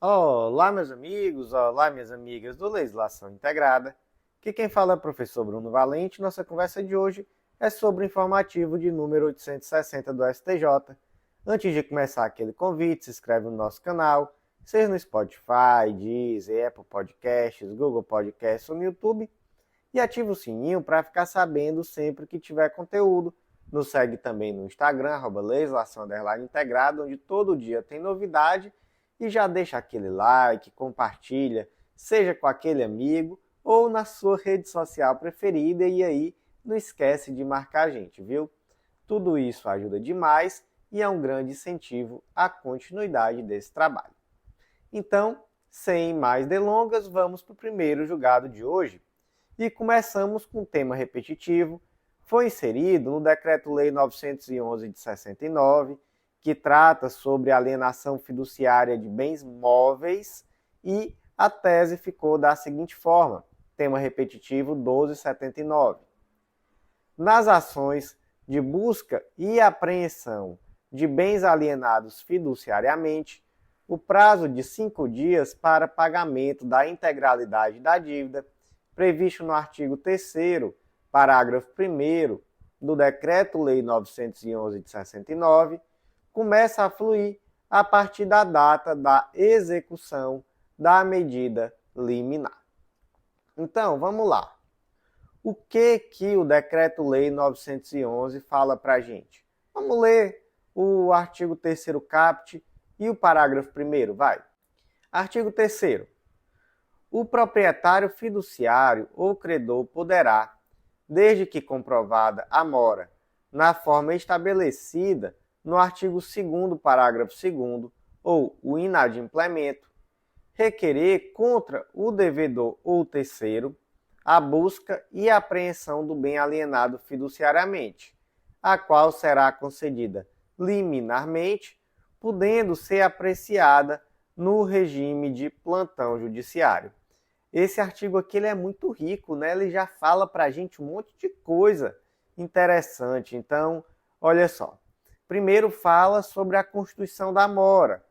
Olá, meus amigos, olá, minhas amigas do Legislação Integrada. Aqui quem fala é o professor Bruno Valente. Nossa conversa de hoje é sobre o informativo de número 860 do STJ. Antes de começar aquele convite, se inscreve no nosso canal, seja no Spotify, Deezer, Apple Podcasts, Google Podcasts ou no YouTube, e ativa o sininho para ficar sabendo sempre que tiver conteúdo. Nos segue também no Instagram, @legislação_integrada, onde todo dia tem novidade. E já deixa aquele like, compartilha, seja com aquele amigo ou na sua rede social preferida, e aí não esquece de marcar a gente, viu? Tudo isso ajuda demais e é um grande incentivo à continuidade desse trabalho. Então, sem mais delongas, vamos para o primeiro julgado de hoje. E começamos com um tema repetitivo. Foi inserido no Decreto-Lei 911 de 69, que trata sobre alienação fiduciária de bens móveis, e a tese ficou da seguinte forma, tema repetitivo 1279. Nas ações de busca e apreensão de bens alienados fiduciariamente, o prazo de 5 dias para pagamento da integralidade da dívida, previsto no artigo 3º, parágrafo 1º do Decreto-Lei 911 de 69, começa a fluir a partir da data da execução da medida liminar. Então, vamos lá. O que o Decreto-Lei 911 fala para a gente? Vamos ler o artigo 3º caput e o parágrafo 1º, vai. Artigo 3º. O proprietário fiduciário ou credor poderá, desde que comprovada a mora, na forma estabelecida no artigo 2º, parágrafo 2º, ou o inadimplemento, requerer contra o devedor ou terceiro a busca e apreensão do bem alienado fiduciariamente, a qual será concedida liminarmente, podendo ser apreciada no regime de plantão judiciário. Esse artigo aqui ele é muito rico, né? Ele já fala para a gente um monte de coisa interessante. Então, olha só. Primeiro fala sobre a constituição da mora.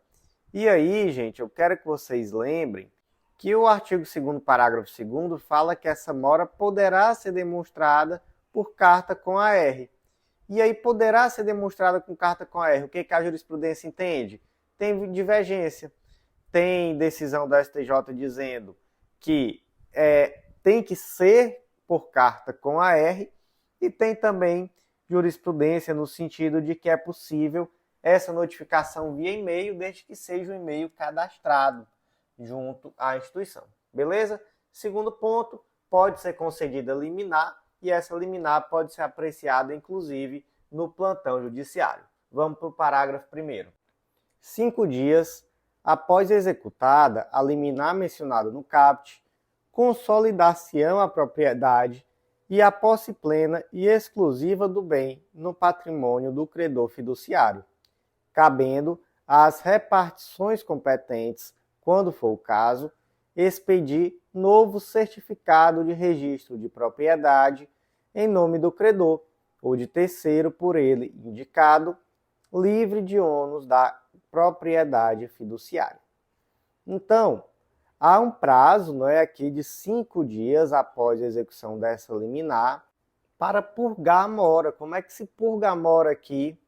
E aí, gente, eu quero que vocês lembrem que o artigo 2º, parágrafo 2º, fala que essa mora poderá ser demonstrada por carta com AR. E aí, poderá ser demonstrada com carta com AR. O que a jurisprudência entende? Tem divergência. Tem decisão da STJ dizendo que tem que ser por carta com AR, e tem também jurisprudência no sentido de que é possível essa notificação via e-mail, desde que seja um e-mail cadastrado junto à instituição. Beleza? Segundo ponto, pode ser concedida liminar, e essa liminar pode ser apreciada, inclusive, no plantão judiciário. Vamos para o parágrafo 1º. 5 dias após executada a liminar mencionada no caput, consolidar-se-ão a propriedade e a posse plena e exclusiva do bem no patrimônio do credor fiduciário, cabendo às repartições competentes, quando for o caso, expedir novo certificado de registro de propriedade em nome do credor ou de terceiro por ele indicado, livre de ônus da propriedade fiduciária. Então, há um prazo aqui de 5 dias após a execução dessa liminar para purgar a mora. Como é que se purga a mora aqui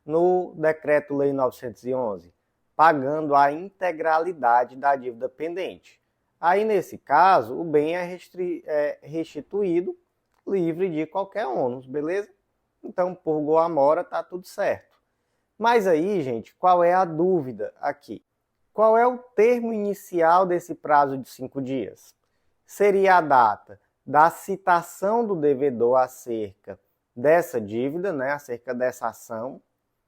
no Decreto-Lei 911? Pagando a integralidade da dívida pendente. Aí, nesse caso, o bem é restituído livre de qualquer ônus, beleza? Então, purgou a mora, tá tudo certo. Mas aí, gente, qual é a dúvida aqui? Qual é o termo inicial desse prazo de 5 dias? Seria a data da citação do devedor acerca dessa dívida, acerca dessa ação,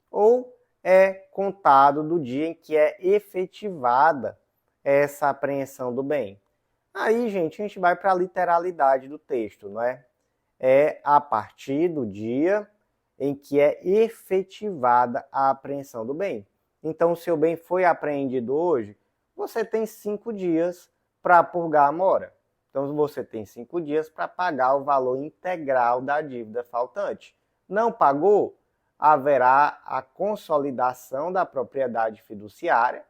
ou é contado do dia em que é efetivada essa apreensão do bem? Aí, gente, a gente vai para a literalidade do texto, não é? É a partir do dia em que é efetivada a apreensão do bem. Então, o seu bem foi apreendido hoje, você tem 5 dias para purgar a mora. Então, você tem 5 dias para pagar o valor integral da dívida faltante. Não pagou? Haverá a consolidação da propriedade fiduciária,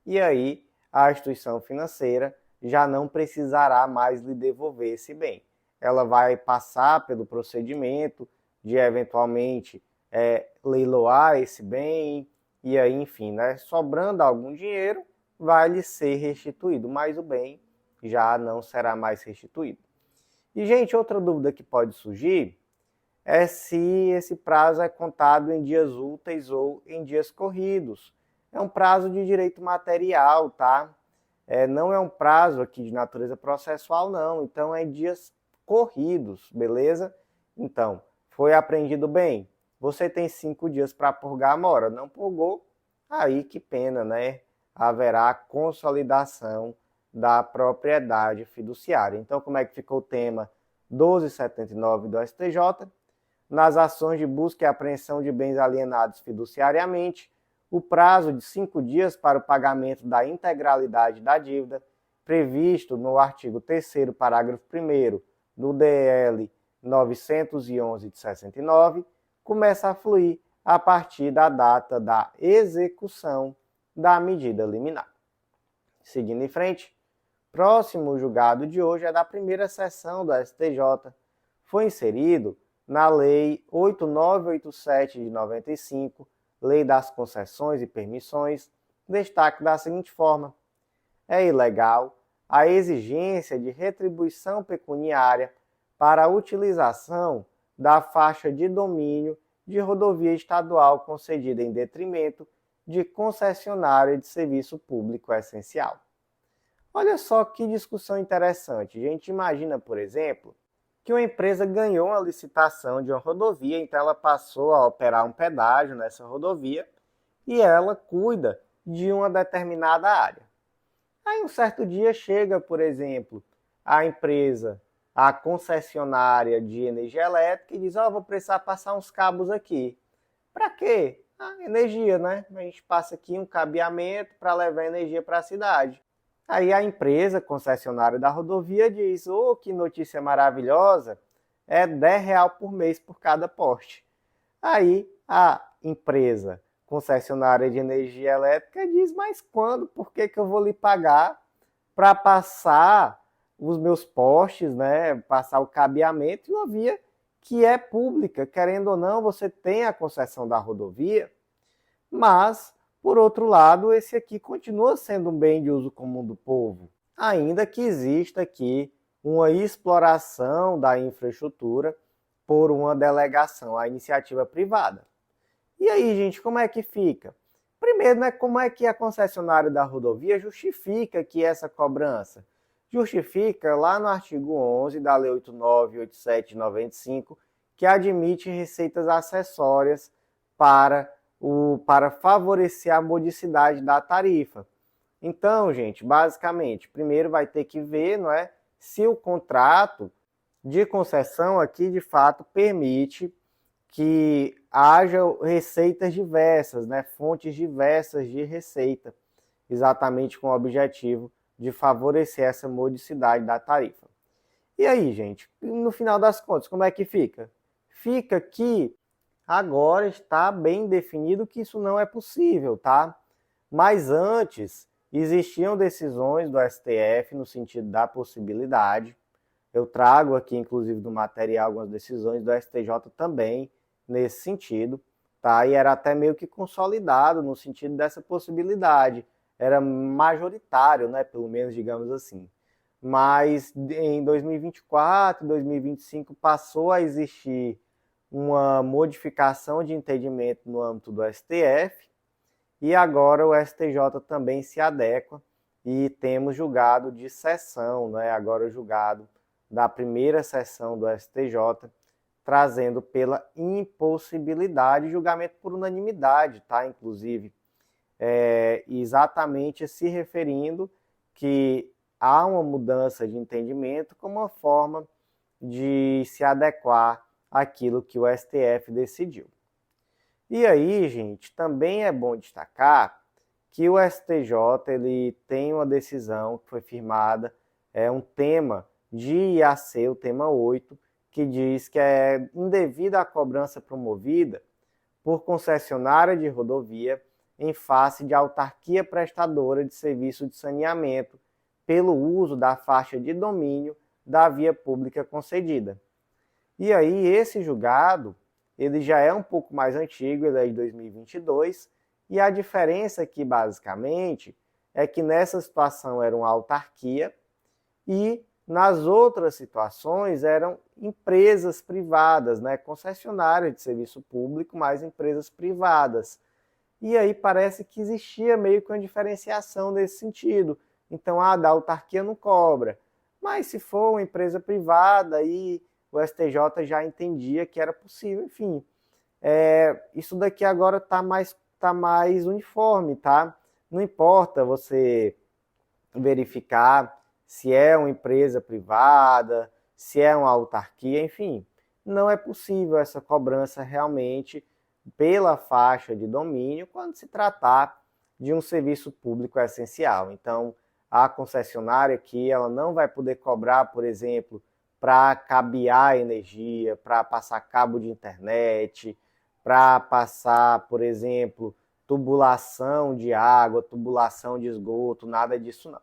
e aí a instituição financeira já não precisará mais lhe devolver esse bem. Ela vai passar pelo procedimento de eventualmente leiloar esse bem e aí, enfim, né, sobrando algum dinheiro, vai lhe ser restituído, mas o bem já não será mais restituído. E, gente, outra dúvida que pode surgir é se esse prazo é contado em dias úteis ou em dias corridos. É um prazo de direito material, tá? Não é um prazo aqui de natureza processual, não. Então, é em dias corridos, beleza? Então, foi apreendido bem. Você tem 5 dias para purgar a mora. Não purgou? Aí, que pena, né? Haverá consolidação da propriedade fiduciária. Então, como é que ficou o tema 1279 do STJ? Nas ações de busca e apreensão de bens alienados fiduciariamente, o prazo de 5 dias para o pagamento da integralidade da dívida, previsto no artigo 3º, parágrafo 1º do DL 911 de 69, começa a fluir a partir da data da execução da medida liminar. Seguindo em frente, próximo julgado de hoje é da primeira sessão do STJ. Foi inserido na Lei 8987 de 95, Lei das Concessões e Permissões, destaque da seguinte forma: é ilegal a exigência de retribuição pecuniária para a utilização da faixa de domínio de rodovia estadual concedida em detrimento de concessionária de serviço público essencial. Olha só que discussão interessante. A gente imagina, por exemplo, que uma empresa ganhou uma licitação de uma rodovia, então ela passou a operar um pedágio nessa rodovia e ela cuida de uma determinada área. Aí um certo dia chega, por exemplo, a empresa, a concessionária de energia elétrica e diz: vou precisar passar uns cabos aqui. Para quê? Energia, né? A gente passa aqui um cabeamento para levar energia para a cidade. Aí a empresa concessionária da rodovia diz: que notícia maravilhosa, é R$10 por mês por cada poste. Aí a empresa concessionária de energia elétrica diz: mas quando? Por que eu vou lhe pagar para passar os meus postes, né? Passar o cabeamento em uma via que é pública? Querendo ou não, você tem a concessão da rodovia, mas por outro lado, esse aqui continua sendo um bem de uso comum do povo, ainda que exista aqui uma exploração da infraestrutura por uma delegação à iniciativa privada. E aí, gente, como é que fica? Primeiro, né, como é que a concessionária da rodovia justifica que essa cobrança? Justifica lá no artigo 11 da Lei 8987 de 95, que admite receitas acessórias para favorecer a modicidade da tarifa. Então, gente, basicamente, primeiro vai ter que ver, não é, se o contrato de concessão aqui de fato permite que haja receitas diversas, né, fontes diversas de receita, exatamente com o objetivo de favorecer essa modicidade da tarifa. E aí, gente, no final das contas, como é que fica? Fica que agora está bem definido que isso não é possível, tá? Mas antes existiam decisões do STF no sentido da possibilidade. Eu trago aqui, inclusive, do material algumas decisões do STJ também nesse sentido, tá? E era até meio que consolidado no sentido dessa possibilidade. Era majoritário, né? Pelo menos, digamos assim. Mas em 2024, 2025 passou a existir uma modificação de entendimento no âmbito do STF e agora o STJ também se adequa e temos julgado de sessão, né? Agora o julgado da primeira sessão do STJ, trazendo pela impossibilidade, julgamento por unanimidade, tá? Inclusive, exatamente se referindo que há uma mudança de entendimento como uma forma de se adequar àquilo que o STF decidiu. E aí, gente, também é bom destacar que o STJ ele tem uma decisão que foi firmada, um tema de IAC, o tema 8, que diz que é indevida a cobrança promovida por concessionária de rodovia em face de autarquia prestadora de serviço de saneamento pelo uso da faixa de domínio da via pública concedida. E aí esse julgado, ele já é um pouco mais antigo, ele é de 2022, e a diferença aqui basicamente é que nessa situação era uma autarquia e nas outras situações eram empresas privadas, né, concessionárias de serviço público, mas empresas privadas. E aí parece que existia meio que uma diferenciação nesse sentido. Então, da autarquia não cobra. Mas se for uma empresa privada, aí o STJ já entendia que era possível. Enfim, isso daqui agora está mais uniforme, tá? Não importa você verificar se é uma empresa privada, se é uma autarquia, enfim. Não é possível essa cobrança realmente pela faixa de domínio quando se tratar de um serviço público essencial. Então, a concessionária aqui ela não vai poder cobrar, por exemplo, para cabear energia, para passar cabo de internet, para passar, por exemplo, tubulação de água, tubulação de esgoto, nada disso não.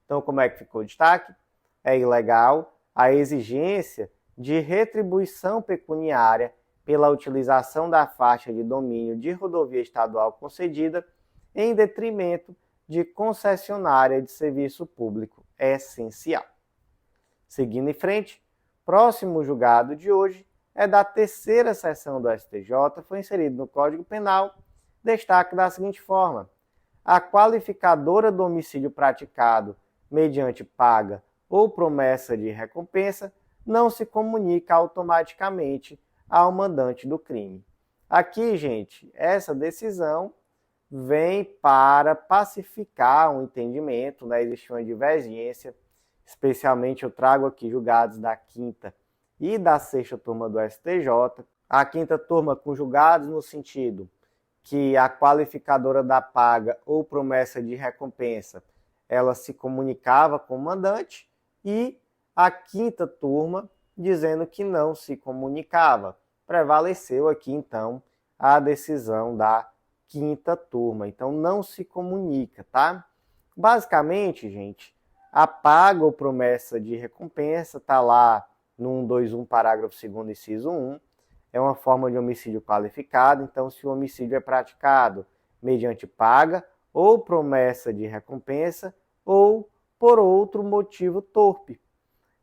Então, como é que ficou o destaque? É ilegal a exigência de retribuição pecuniária pela utilização da faixa de domínio de rodovia estadual concedida em detrimento de concessionária de serviço público essencial. Seguindo em frente, próximo julgado de hoje é da terceira sessão do STJ, foi inserido no Código Penal, destaque da seguinte forma: a qualificadora do homicídio praticado mediante paga ou promessa de recompensa não se comunica automaticamente ao mandante do crime. Aqui, gente, essa decisão vem para pacificar um entendimento, né? Existe uma divergência, especialmente eu trago aqui julgados da quinta e da sexta turma do STJ. A quinta turma com julgados no sentido que a qualificadora da paga ou promessa de recompensa ela se comunicava com o mandante, e a quinta turma dizendo que não se comunicava. Prevaleceu aqui, então, a decisão da quinta turma. Então, não se comunica, tá? Basicamente, gente, a paga ou promessa de recompensa está lá no 121, parágrafo 2º, inciso 1. É uma forma de homicídio qualificado. Então, se o homicídio é praticado mediante paga ou promessa de recompensa, ou por outro motivo torpe.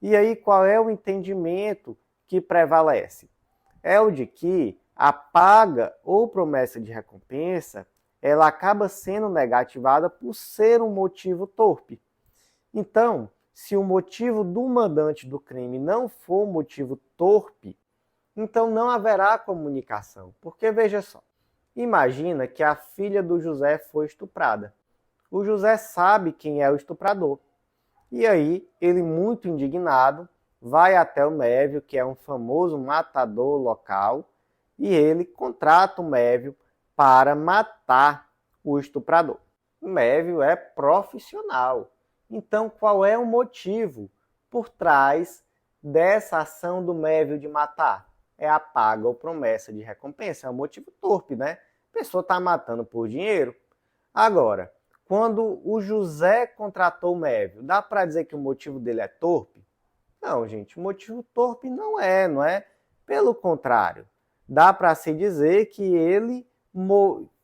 E aí, qual é o entendimento que prevalece? É o de que a paga ou promessa de recompensa, ela acaba sendo negativada por ser um motivo torpe. Então, se o motivo do mandante do crime não for um motivo torpe, então não haverá comunicação. Porque, veja só, imagina que a filha do José foi estuprada. O José sabe quem é o estuprador. E aí, ele muito indignado, vai até o Mévio, que é um famoso matador local, e ele contrata o Mévio para matar o estuprador. O Mévio é profissional. Então, qual é o motivo por trás dessa ação do Mévio de matar? É a paga ou promessa de recompensa. É um motivo torpe, né? A pessoa está matando por dinheiro. Agora, quando o José contratou o Mévio, dá para dizer que o motivo dele é torpe? Não, gente, o motivo torpe não é? Pelo contrário, dá para se dizer que ele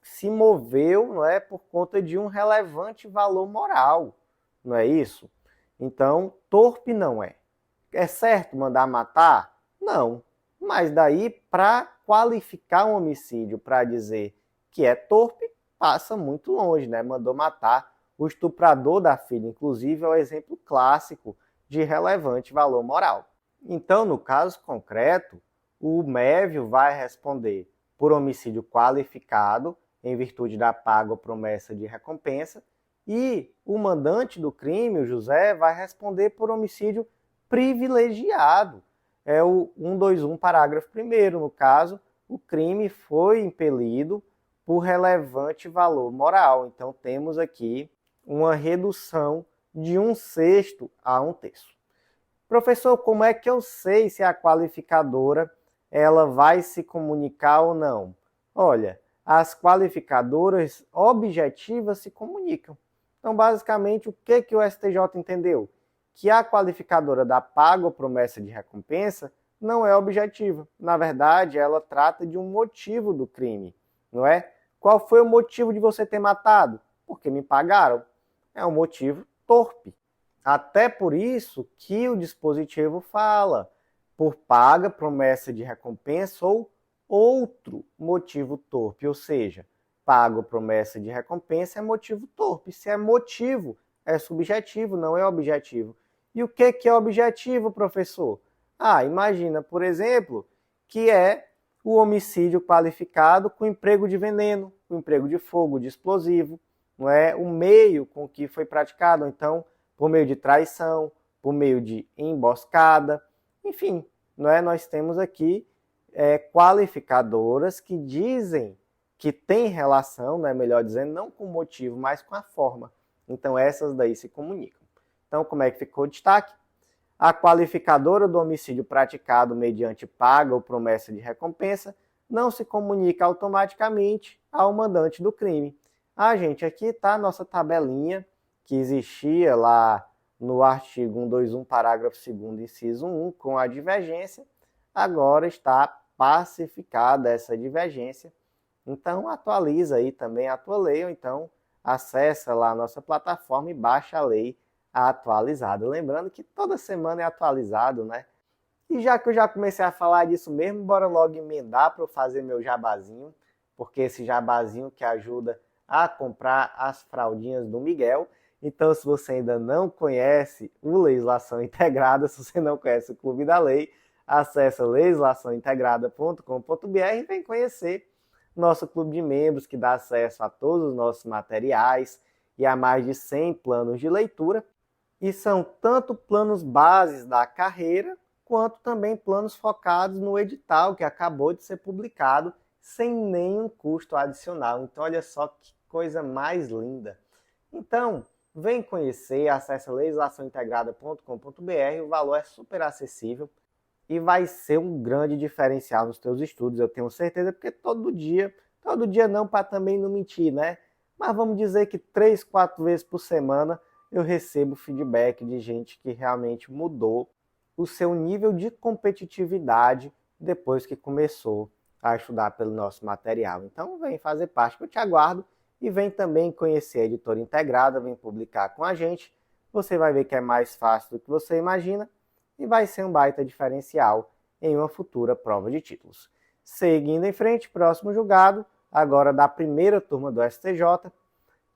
se moveu, não é, por conta de um relevante valor moral, não é isso? Então, torpe não é. É certo mandar matar? Não. Mas daí, para qualificar um homicídio, para dizer que é torpe, passa muito longe, né? Mandou matar o estuprador da filha, inclusive é o exemplo clássico de relevante valor moral. Então, no caso concreto, o Mévio vai responder por homicídio qualificado, em virtude da paga ou promessa de recompensa, e o mandante do crime, o José, vai responder por homicídio privilegiado. É o 121, parágrafo 1º. No caso, o crime foi impelido por relevante valor moral. Então, temos aqui uma redução de 1/6 a 1/3. Professor, como é que eu sei se a qualificadora ela vai se comunicar ou não? Olha, as qualificadoras objetivas se comunicam. Então, basicamente, o que o STJ entendeu? Que a qualificadora da paga ou promessa de recompensa não é objetiva. Na verdade, ela trata de um motivo do crime, não é? Qual foi o motivo de você ter matado? Porque me pagaram. É um motivo torpe. Até por isso que o dispositivo fala por paga, promessa de recompensa ou outro motivo torpe, ou seja, paga ou promessa de recompensa é motivo torpe. Se é motivo, é subjetivo, não é objetivo. E o que é objetivo, professor? Imagina, por exemplo, que é o homicídio qualificado com emprego de veneno, com emprego de fogo, de explosivo, não é? O meio com que foi praticado, então, por meio de traição, por meio de emboscada, enfim, não é? Nós temos aqui qualificadoras que dizem que tem relação, né, melhor dizendo, não com o motivo, mas com a forma. Então, essas daí se comunicam. Então, como é que ficou o destaque? A qualificadora do homicídio praticado mediante paga ou promessa de recompensa não se comunica automaticamente ao mandante do crime. Gente, aqui está a nossa tabelinha que existia lá no artigo 121, parágrafo 2º, inciso 1, com a divergência. Agora está pacificada essa divergência. Então, atualiza aí também a tua lei, ou então acessa lá a nossa plataforma e baixa a lei atualizada. Lembrando que toda semana é atualizado, né? E já que eu já comecei a falar disso mesmo, bora logo emendar para eu fazer meu jabazinho, porque esse jabazinho que ajuda a comprar as fraldinhas do Miguel. Então, se você ainda não conhece o Legislação Integrada, se você não conhece o Clube da Lei, acesse legislaçãointegrada.com.br e vem conhecer nosso clube de membros, que dá acesso a todos os nossos materiais e a mais de 100 planos de leitura. E são tanto planos bases da carreira, quanto também planos focados no edital que acabou de ser publicado sem nenhum custo adicional. Então, olha só que coisa mais linda. Então, vem conhecer, acesse legislaçãointegrada.com.br, o valor é super acessível e vai ser um grande diferencial nos teus estudos, eu tenho certeza, porque todo dia não, para também não mentir, né? Mas vamos dizer que 3, 4 vezes por semana eu recebo feedback de gente que realmente mudou o seu nível de competitividade depois que começou a estudar pelo nosso material. Então vem fazer parte, que eu te aguardo, e vem também conhecer a Editora Integrada, vem publicar com a gente. Você vai ver que é mais fácil do que você imagina e vai ser um baita diferencial em uma futura prova de títulos. Seguindo em frente, próximo julgado, agora da primeira turma do STJ,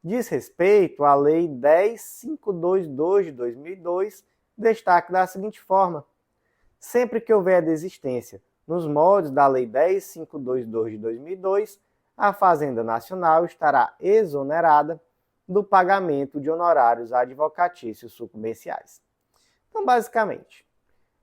diz respeito à Lei 10.522 de 2002, destaque da seguinte forma: sempre que houver desistência nos moldes da Lei 10.522 de 2002, a Fazenda Nacional estará exonerada do pagamento de honorários advocatícios sucumbenciais. Então, basicamente,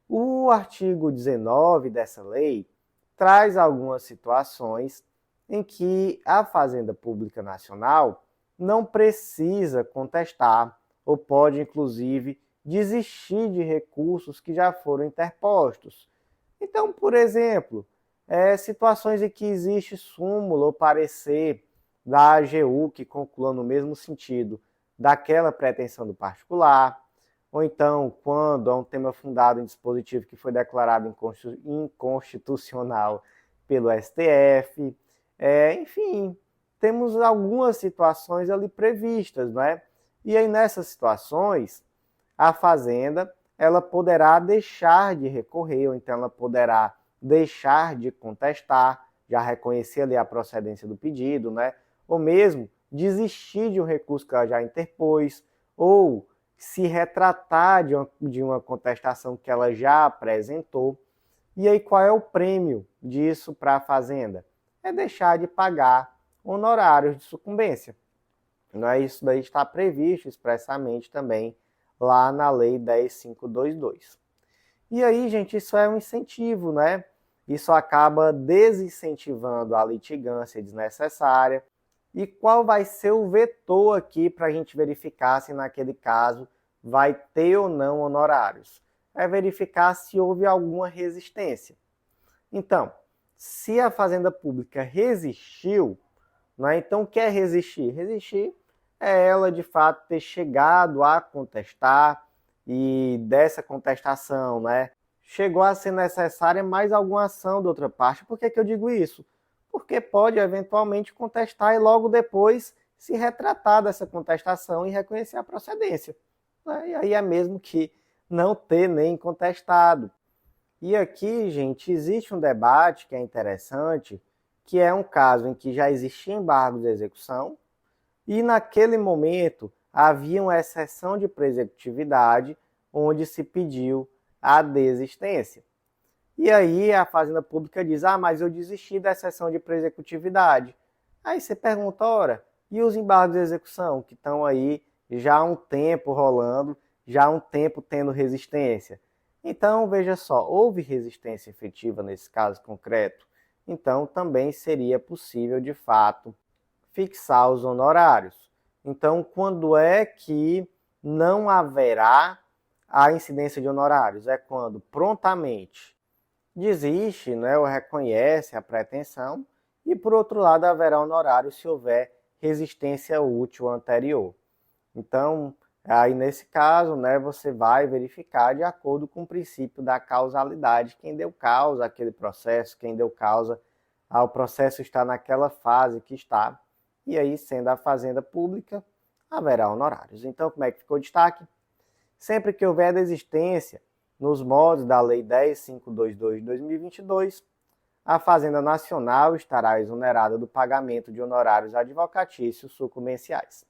o artigo 19 dessa lei traz algumas situações em que a Fazenda Pública Nacional não precisa contestar ou pode, inclusive, desistir de recursos que já foram interpostos. Então, por exemplo, situações em que existe súmula ou parecer da AGU que conclua no mesmo sentido daquela pretensão do particular, ou então quando há um tema fundado em dispositivo que foi declarado inconstitucional pelo STF, enfim, temos algumas situações ali previstas, não é? E aí nessas situações, a Fazenda ela poderá deixar de recorrer, ou então ela poderá deixar de contestar, já reconhecer ali a procedência do pedido, né? Ou mesmo desistir de um recurso que ela já interpôs, ou se retratar de uma contestação que ela já apresentou. E aí qual é o prêmio disso para a Fazenda? É deixar de pagar honorários de sucumbência. Não é? Isso daí está previsto expressamente também lá na Lei 10.522. E aí, gente, isso é um incentivo, né? Isso acaba desincentivando a litigância desnecessária. E qual vai ser o vetor aqui para a gente verificar se naquele caso vai ter ou não honorários? É verificar se houve alguma resistência. Então, se a Fazenda Pública resistiu, Não é? Então, o que é resistir? Resistir é ela, de fato, ter chegado a contestar e dessa contestação, né, chegou a ser necessária mais alguma ação da outra parte. Por que eu digo isso? Porque pode, eventualmente, contestar e logo depois se retratar dessa contestação e reconhecer a procedência. Né? E aí é mesmo que não ter nem contestado. E aqui, gente, existe um debate que é interessante, que é um caso em que já existia embargo de execução e naquele momento havia uma exceção de pré-executividade onde se pediu a desistência. E aí a Fazenda Pública diz, mas eu desisti da exceção de pré-executividade. Aí você pergunta, ora, e os embargos de execução que estão aí já há um tempo rolando, já há um tempo tendo resistência? Então, veja só, houve resistência efetiva nesse caso concreto, então também seria possível, de fato, fixar os honorários. Então, quando é que não haverá a incidência de honorários? É quando prontamente desiste, né, ou reconhece a pretensão, e por outro lado haverá honorário se houver resistência útil anterior. Então, aí nesse caso, né, você vai verificar de acordo com o princípio da causalidade, quem deu causa àquele processo, quem deu causa ao processo estar naquela fase que está, e aí, sendo a fazenda pública, haverá honorários. Então, como é que ficou o destaque? Sempre que houver desistência nos moldes da Lei 10.522 de 2022, a Fazenda Nacional estará exonerada do pagamento de honorários advocatícios sucumbenciais.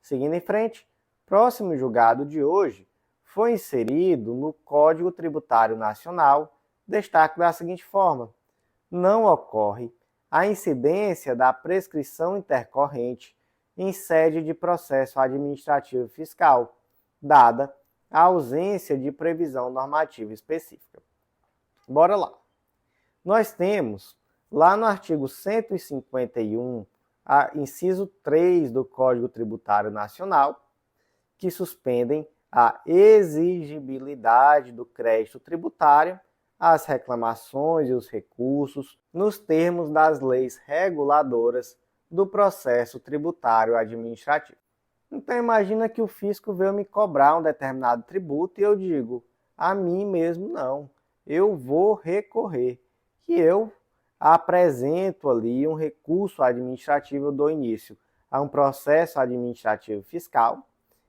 Seguindo em frente, próximo julgado de hoje foi inserido no Código Tributário Nacional destaque da seguinte forma: não ocorre a incidência da prescrição intercorrente em sede de processo administrativo fiscal, dada a ausência de previsão normativa específica. Bora lá. Nós temos, lá no artigo 151, inciso 3 do Código Tributário Nacional, que suspendem a exigibilidade do crédito tributário, as reclamações e os recursos nos termos das leis reguladoras do processo tributário administrativo. Então imagina que o fisco veio me cobrar um determinado tributo e eu digo, a mim mesmo não, eu vou recorrer. E eu apresento ali um recurso administrativo, eu dou início a um processo administrativo fiscal.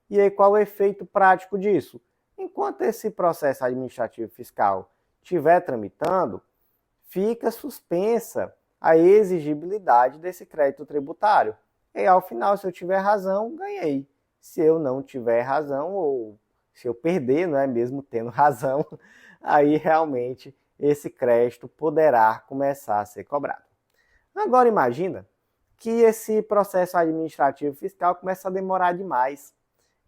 E aí qual é o efeito prático disso? Enquanto esse processo administrativo fiscal estiver tramitando, fica suspensa a exigibilidade desse crédito tributário. E ao final, se eu tiver razão, ganhei. Se eu não tiver razão, ou se eu perder, não é mesmo tendo razão, aí realmente esse crédito poderá começar a ser cobrado. Agora imagina que esse processo administrativo fiscal começa a demorar demais.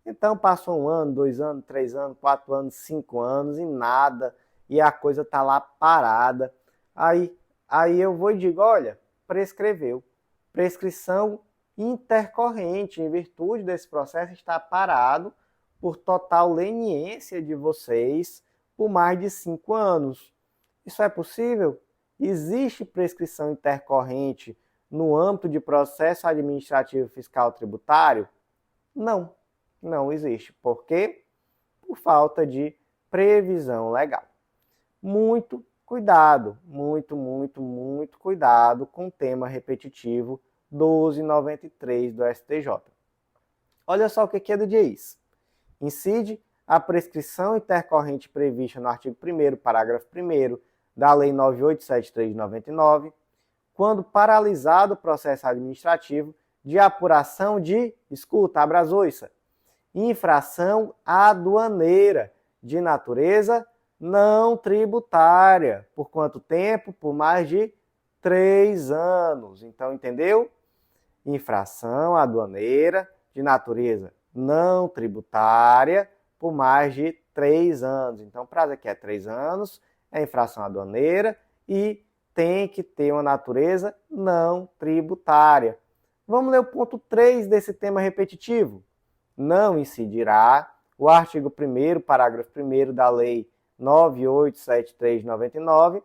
Então passou 1 ano, 2 anos, 3 anos, 4 anos, 5 anos e nada, e a coisa está lá parada. Aí eu vou e digo, olha, prescreveu. Prescrição intercorrente, em virtude desse processo estar parado por total leniência de vocês por mais de 5 anos. Isso é possível? Existe prescrição intercorrente no âmbito de processo administrativo fiscal tributário? Não, não existe. Por quê? Por falta de previsão legal. Muito cuidado, muito cuidado com o tema repetitivo 1293 do STJ. Olha só o que ele diz. Incide a prescrição intercorrente prevista no artigo 1º, parágrafo 1º da Lei 9873 de 99, quando paralisado o processo administrativo de apuração de, escuta, abra as oiças, infração aduaneira de natureza não tributária. Por quanto tempo? Por mais de 3 anos. Então, entendeu? Infração aduaneira de natureza não tributária por mais de 3 anos. Então, o prazo aqui é 3 anos, é infração aduaneira e tem que ter uma natureza não tributária. Vamos ler o ponto 3 desse tema repetitivo. Não incidirá o artigo 1º, parágrafo 1º da Lei 9873 de 99,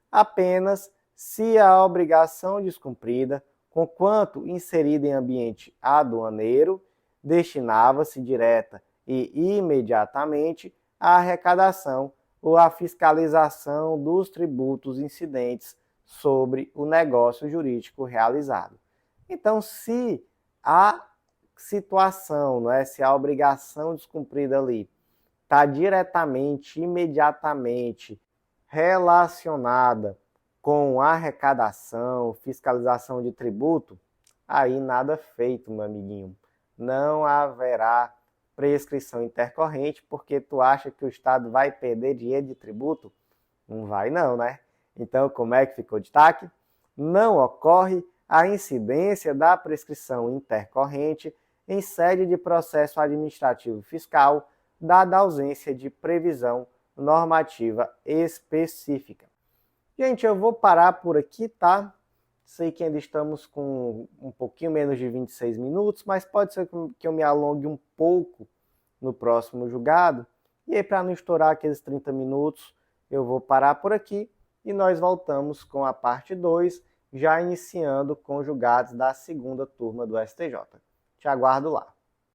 apenas se a obrigação descumprida conquanto inserida em ambiente aduaneiro, destinava-se direta e imediatamente à arrecadação ou à fiscalização dos tributos incidentes sobre o negócio jurídico realizado. Então, se a situação, não é, se a obrigação descumprida ali está diretamente, imediatamente relacionada com arrecadação, fiscalização de tributo, aí nada feito, meu amiguinho. Não haverá prescrição intercorrente, porque tu acha que o Estado vai perder dinheiro de tributo? Não vai não, né? Então, como é que ficou o destaque? Não ocorre a incidência da prescrição intercorrente em sede de processo administrativo fiscal, dada a ausência de previsão normativa específica. Gente, eu vou parar por aqui, tá? Sei que ainda estamos com um pouquinho menos de 26 minutos, mas pode ser que eu me alongue um pouco no próximo julgado. E aí, para não estourar aqueles 30 minutos, eu vou parar por aqui e nós voltamos com a parte 2, já iniciando com julgados da segunda turma do STJ. Te aguardo lá.